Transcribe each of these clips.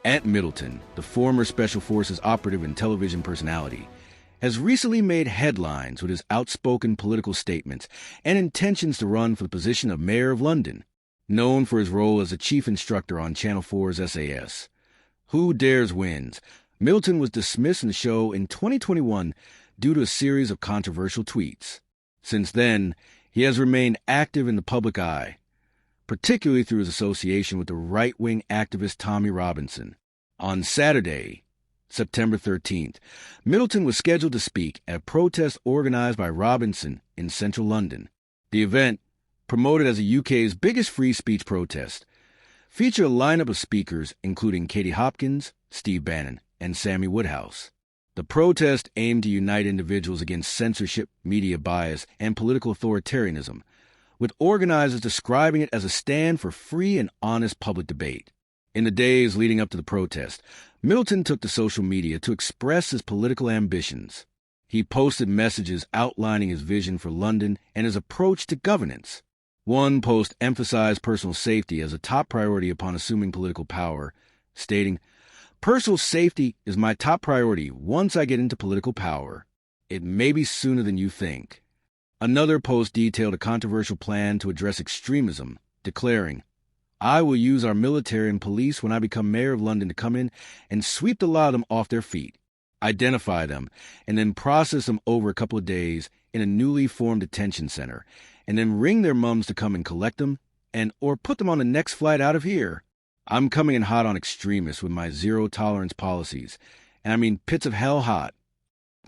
Ant Middleton, the former Special Forces operative and television personality, has recently made headlines with his outspoken political statements and intentions to run for the position of Mayor of London. Known for his role as a chief instructor on Channel 4's SAS, Who Dares Wins, Middleton was dismissed from the show in 2021 due to a series of controversial tweets. Since then, he has remained active in the public eye, particularly through his association with the right-wing activist Tommy Robinson. On Saturday, September 13th, Middleton was scheduled to speak at a protest organized by Robinson in central London. The event, promoted as the UK's biggest free speech protest, featured a lineup of speakers including Katie Hopkins, Steve Bannon, and Sammy Woodhouse. The protest aimed to unite individuals against censorship, media bias, and political authoritarianism, with organizers describing it as a stand for free and honest public debate. In the days leading up to the protest, Middleton took to social media to express his political ambitions. He posted messages outlining his vision for London and his approach to governance. One post emphasized personal safety as a top priority upon assuming political power, stating, "Personal safety is my top priority once I get into political power. It may be sooner than you think." Another post detailed a controversial plan to address extremism, declaring, "I will use our military and police when I become mayor of London to come in and sweep the lot of them off their feet, identify them, and then process them over a couple of days in a newly formed detention center, and then ring their mums to come and collect them or put them on the next flight out of here. I'm coming in hot on extremists with my zero-tolerance policies, and I mean pits of hell hot."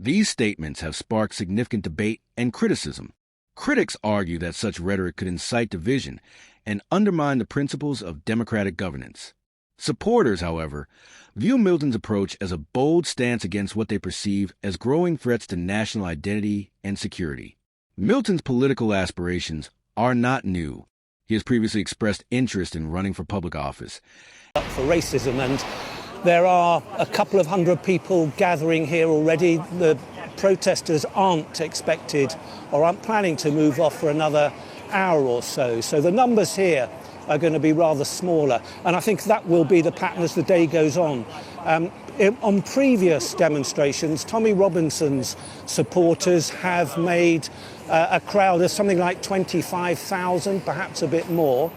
These statements have sparked significant debate and criticism. Critics argue that such rhetoric could incite division and undermine the principles of democratic governance. Supporters, however, view Middleton's approach as a bold stance against what they perceive as growing threats to national identity and security. Middleton's political aspirations are not new. He has previously expressed interest in running for public office. For racism, and there are a couple of hundred people gathering here already. The protesters aren't expected or aren't planning to move off for another hour or so. So the numbers here are going to be rather smaller. And I think that will be the pattern as the day goes on. On previous demonstrations, Tommy Robinson's supporters have made a crowd of something like 25,000, perhaps a bit more.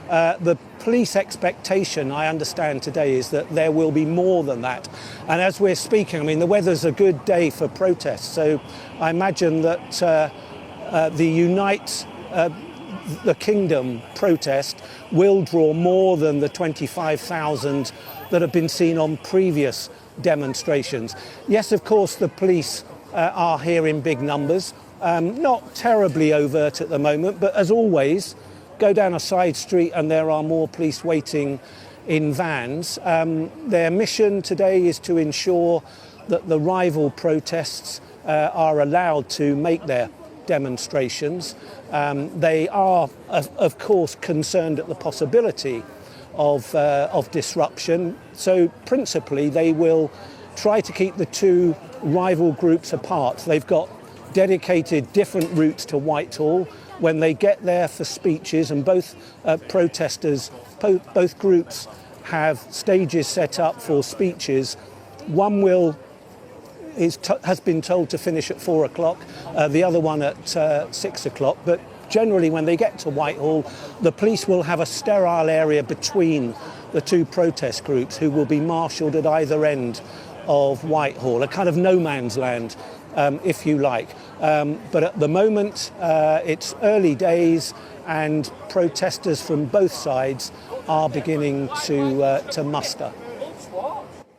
The police expectation, I understand today, is that there will be more than that. And as we're speaking, I mean, the weather's a good day for protests. So I imagine that the Unite the Kingdom protest will draw more than the 25,000 that have been seen on previous demonstrations. Yes, of course, the police are here in big numbers, not terribly overt at the moment, but as always, go down a side street and there are more police waiting in vans. Their mission today is to ensure that the rival protests are allowed to make their demonstrations. They are, of course, concerned at the possibility of disruption. So principally, they will try to keep the two rival groups apart. They've got dedicated different routes to Whitehall when they get there for speeches, and both protesters, both groups have stages set up for speeches. One has been told to finish at 4 o'clock, the other one at 6 o'clock. But generally, when they get to Whitehall, the police will have a sterile area between the two protest groups who will be marshalled at either end of Whitehall, a kind of no man's land, if you like. But at the moment, it's early days and protesters from both sides are beginning to muster.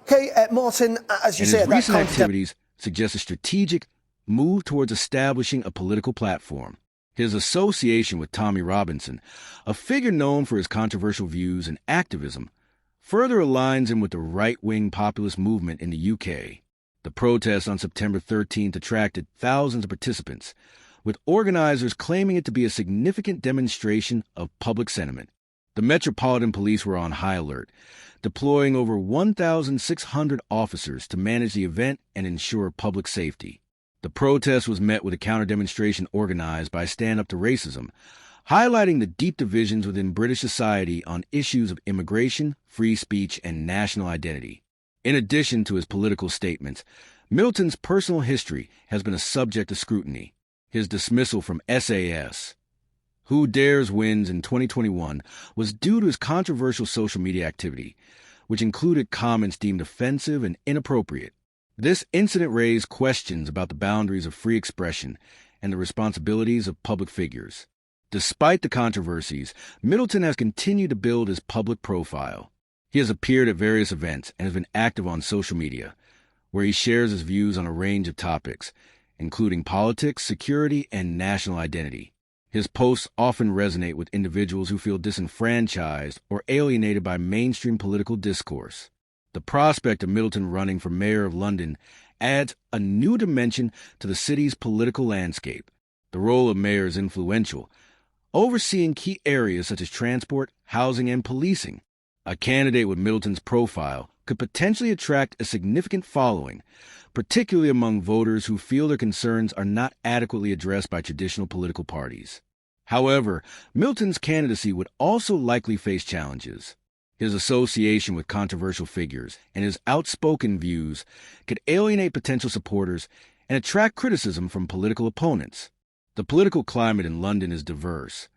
Okay, Martin, as you and say, his recent activities suggest a strategic move towards establishing a political platform. His association with Tommy Robinson, a figure known for his controversial views and activism, further aligns him with the right-wing populist movement in the UK. The protests on September 13th attracted thousands of participants, with organizers claiming it to be a significant demonstration of public sentiment. The Metropolitan Police were on high alert, deploying over 1,600 officers to manage the event and ensure public safety. The protest was met with a counter-demonstration organized by Stand Up to Racism, highlighting the deep divisions within British society on issues of immigration, free speech, and national identity. In addition to his political statements, Middleton's personal history has been a subject of scrutiny. His dismissal from SAS, Who Dares Wins in 2021, was due to his controversial social media activity, which included comments deemed offensive and inappropriate. This incident raised questions about the boundaries of free expression and the responsibilities of public figures. Despite the controversies, Middleton has continued to build his public profile. He has appeared at various events and has been active on social media, where he shares his views on a range of topics, including politics, security, and national identity. His posts often resonate with individuals who feel disenfranchised or alienated by mainstream political discourse. The prospect of Middleton running for mayor of London adds a new dimension to the city's political landscape. The role of mayor is influential, overseeing key areas such as transport, housing, and policing. A candidate with Middleton's profile could potentially attract a significant following, particularly among voters who feel their concerns are not adequately addressed by traditional political parties. However, Middleton's candidacy would also likely face challenges. His association with controversial figures and his outspoken views could alienate potential supporters and attract criticism from political opponents. The political climate in London is diverse,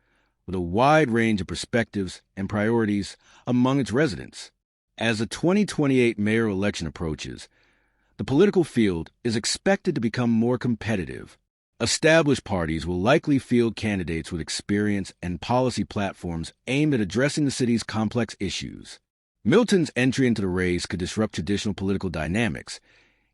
with a wide range of perspectives and priorities among its residents. As the 2028 mayoral election approaches, the political field is expected to become more competitive. Established parties will likely field candidates with experience and policy platforms aimed at addressing the city's complex issues. Middleton's entry into the race could disrupt traditional political dynamics,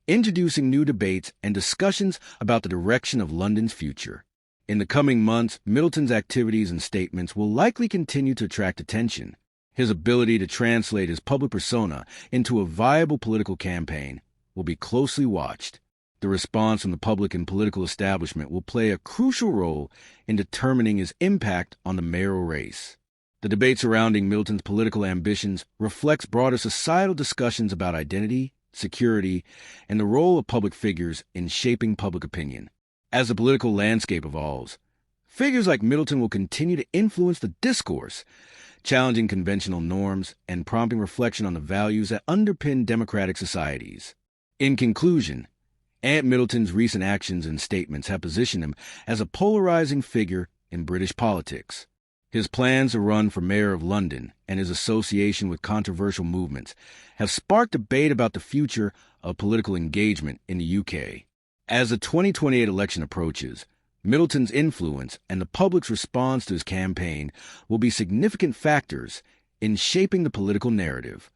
introducing new debates and discussions about the direction of London's future. In the coming months, Middleton's activities and statements will likely continue to attract attention. His ability to translate his public persona into a viable political campaign will be closely watched. The response from the public and political establishment will play a crucial role in determining his impact on the mayoral race. The debate surrounding Middleton's political ambitions reflects broader societal discussions about identity, security, and the role of public figures in shaping public opinion. As the political landscape evolves, figures like Middleton will continue to influence the discourse, challenging conventional norms and prompting reflection on the values that underpin democratic societies. In conclusion, Ant Middleton's recent actions and statements have positioned him as a polarizing figure in British politics. His plans to run for mayor of London and his association with controversial movements have sparked debate about the future of political engagement in the UK. As the 2028 election approaches, Middleton's influence and the public's response to his campaign will be significant factors in shaping the political narrative.